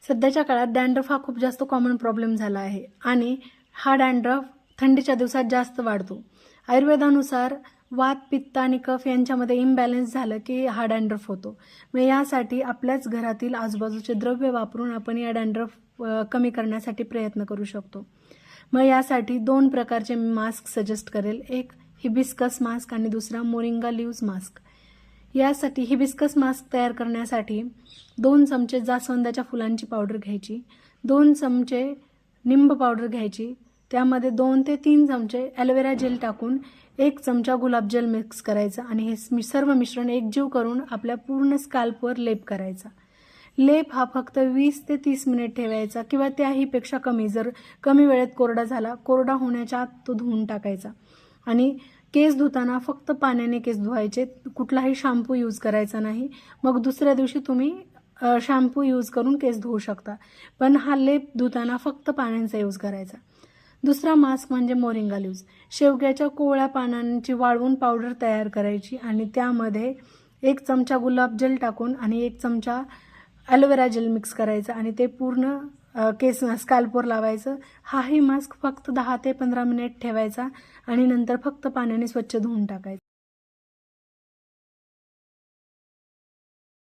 सध्याच्या काळात डॅन्ड्रफ हा खूप जास्त कॉमन प्रॉब्लेम झाला आहे आणि हा डॅन्ड्रफ थंडीच्या दिवसात जास्त वाढतो. आयुर्वेदानुसार वात, पित्त आणि कफ यांच्यामध्ये इम्बॅलन्स झालं की हा डॅन्ड्रफ होतो. मग यासाठी आपल्याच घरातील आजूबाजूचे द्रव्य वापरून आपण या डॅन्ड्रफ कमी करण्यासाठी प्रयत्न करू शकतो. मग यासाठी 2 प्रकारचे मास्क सजेस्ट करेल. एक हिबिस्कस मास्क आणि दुसरा मोरिंगा लीव्स मास्क. यासाठी हिबिस्कस मास्क तयार करण्यासाठी 2 चमचे जास्वंदाच्या फुलांची पावडर घ्यायची, 2 चमचे निंब पावडर घ्यायची, त्यामध्ये 2 ते 3 चमचे ॲलोवेरा जेल टाकून 1 चमचा गुलाबजल मिक्स करायचा आणि हे सर्व मिश्रण एकजीव करून आपल्या पूर्ण स्कॅल्पवर लेप करायचा. लेप हा फक्त 20 ते 30 मिनिट ठेवायचा किंवा त्याहीपेक्षा कमी. जर कमी वेळेत कोरडा होण्याच्या आत तो धुवून टाकायचा. आणि केस धुताना फक्त पाण्याने केस धुवायचे, कुठलाही शॅम्पू यूज करायचा नाही. मग दुसऱ्या दिवशी तुम्ही शॅम्पू यूज करून केस धुवू शकता, पण हा लेप धुताना फक्त पाण्याचा यूज करायचा. दुसरा मास्क म्हणजे मोरिंगा लीव्स. शेवग्याच्या कोवळ्या पानांची वाळवून पावडर तयार करायची आणि त्यामध्ये 1 चमचा गुलाबजल टाकून आणि 1 चमचा ॲलोवेरा जेल मिक्स करायचं आणि ते पूर्ण केस स्कॅल्पवर लावायचं. हाही मास्क फक्त 10 ते 15 मिनिट ठेवायचा आणि नंतर फक्त पाण्याने स्वच्छ धुवून टाकायचा.